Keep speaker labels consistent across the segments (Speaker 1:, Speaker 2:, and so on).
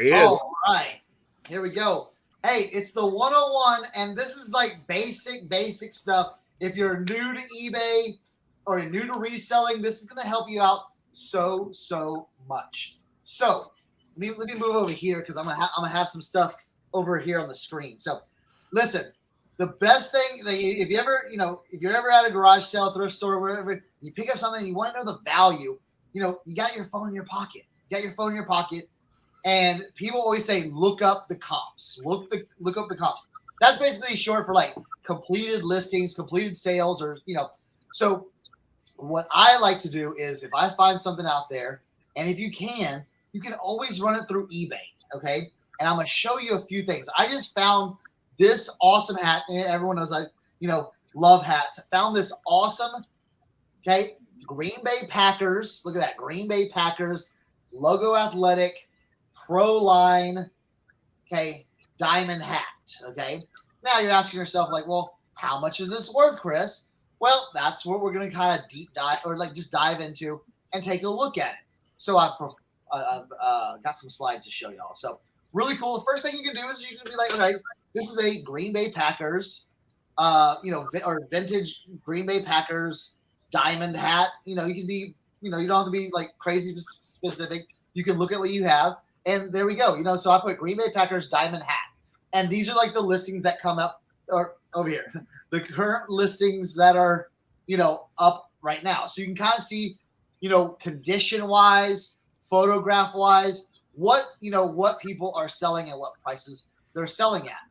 Speaker 1: There he is.
Speaker 2: All right. Here we go. Hey, it's the 101, and this is like basic stuff. If you're new to eBay or you're new to reselling, this is going to help you out so much. So let me move over here because I'm gonna have some stuff over here on the screen. So listen, the best thing that if you're ever at a garage sale, thrift store, wherever, you pick up something, you want to know the value. You got your phone in your pocket. And people always say, look up the comps. Look up the comps. That's basically short for like completed listings, completed sales, or So what I like to do is if I find something out there, and if you can always run it through eBay. Okay. And I'm gonna show you a few things. I just found this awesome hat. And everyone knows I love hats. I found this awesome, Green Bay Packers. Look at that, Green Bay Packers logo athletic pro line, diamond hat. Okay. Now you're asking yourself, like, well, how much is this worth, Chris? Well, that's what we're going to kind of deep dive or like just dive into and take a look at it. So I've got some slides to show y'all. So really cool. The first thing you can do is you can be like, okay, this is a Green Bay Packers, or vintage Green Bay Packers diamond hat. You can be, you don't have to be like crazy specific. You can look at what you have. And there we go. So I put Green Bay Packers diamond hat. And these are like the listings that come up or over here. The current listings that are, up right now. So you can kind of see, condition wise, photograph wise, what people are selling and what prices they're selling at.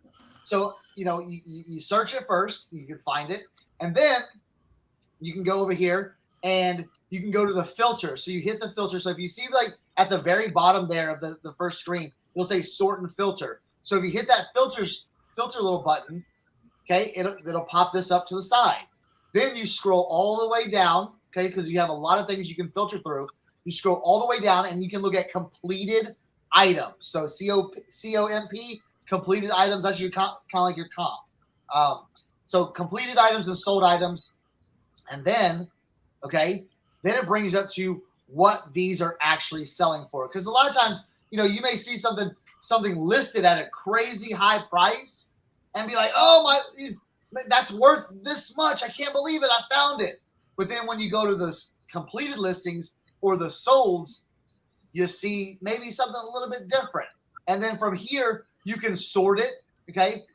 Speaker 2: So, you search it first, you can find it. And then you can go over here and you can go to the filter. So you hit the filter. So if you see like at the very bottom there of the first screen, it'll say sort and filter. So if you hit that filter little button, it'll pop this up to the side. Then you scroll all the way down, because you have a lot of things you can filter through. You scroll all the way down and you can look at completed items. So COMP, completed items, that's your kind of like your comp. So completed items and sold items. And then, then it brings up to what these are actually selling for. Because a lot of times, you may see something listed at a crazy high price and be like, oh my, that's worth this much. I can't believe it. I found it. But then when you go to the completed listings or the solds, you see maybe something a little bit different. And then from here, you can sort it.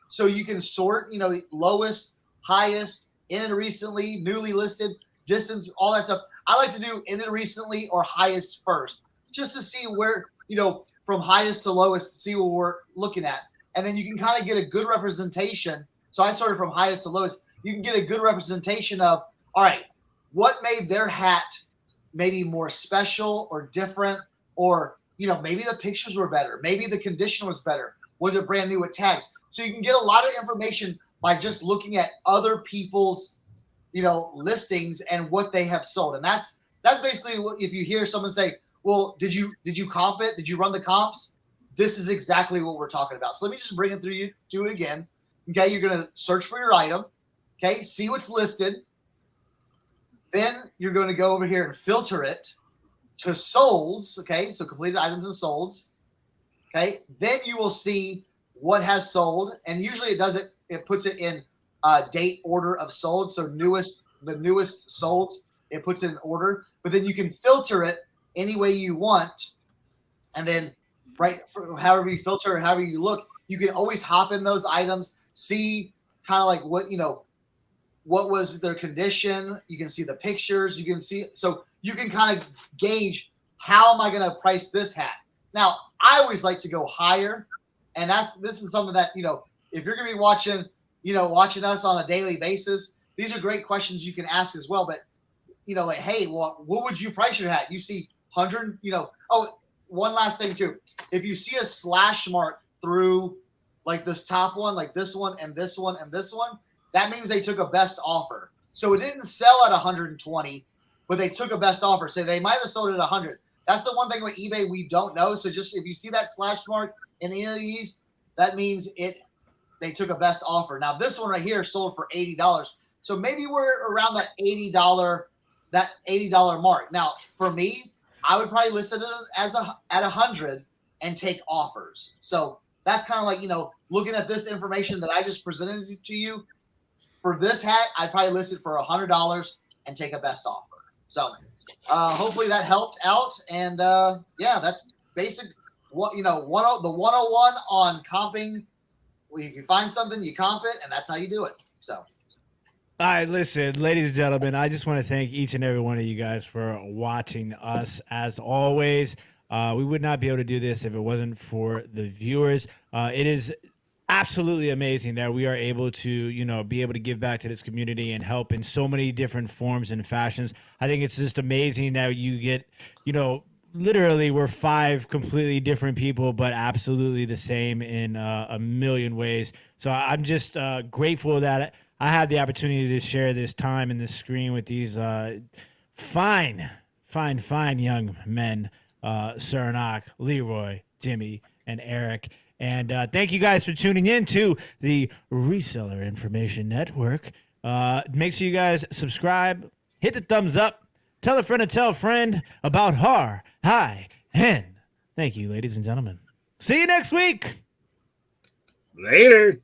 Speaker 2: So you can sort, lowest, highest, ended recently, newly listed, distance, all that stuff. I like to do ended recently or highest first, just to see where, from highest to lowest, see what we're looking at. And then you can kind of get a good representation. So I started from highest to lowest. You can get a good representation of, all right, what made their hat maybe more special or different, or, maybe the pictures were better. Maybe the condition was better. Was it brand new with tags? So you can get a lot of information by just looking at other people's, listings and what they have sold. And that's basically what, if you hear someone say, well, did you comp it? Did you run the comps? This is exactly what we're talking about. So let me just bring it through you, do it again. You're going to search for your item. See what's listed. Then you're going to go over here and filter it to solds. So completed items and solds. Then you will see what has sold. And usually it puts it in date order of sold. So the newest solds, it puts it in order. But then you can filter it any way you want. And then however you filter, however you look, you can always hop in those items, see kind of like what was their condition. You can see the pictures. You can see, so you can kind of gauge, how am I going to price this hat? Now, I always like to go higher. And this is something that, if you're going to be watching us on a daily basis, these are great questions you can ask as well. But, like, hey, well, what would you price your hat? You see 100, oh, one last thing too. If you see a slash mark through like this top one, like this one and this one and this one, that means they took a best offer. So it didn't sell at 120, but they took a best offer. So they might have sold it at 100. That's the one thing with eBay we don't know. So just if you see that slash mark in any of these, that means they took a best offer. Now this one right here sold for $80. So maybe we're around that $80 mark. Now for me, I would probably list it at 100, and take offers. So that's kind of like, looking at this information that I just presented to you. For this hat, I'd probably list it for $100 and take a best offer. So hopefully that helped out. And that's basic. The 101 on comping. If you find something, you comp it, and that's how you do it. So.
Speaker 1: All right, listen, ladies and gentlemen, I just want to thank each and every one of you guys for watching us. As always, we would not be able to do this if it wasn't for the viewers. It is absolutely amazing that we are able to, be able to give back to this community and help in so many different forms and fashions. I think it's just amazing that you get, literally we're 5 completely different people, but absolutely the same in a million ways. So I'm just grateful that I had the opportunity to share this time and this screen with these fine young men, Cernoch, Leroy, Jimmy, and Eric. And thank you guys for tuning in to the Reseller Information Network. Make sure you guys subscribe, hit the thumbs up, tell a friend to tell a friend about Har, Hi, Hen. Thank you, ladies and gentlemen. See you next week.
Speaker 3: Later.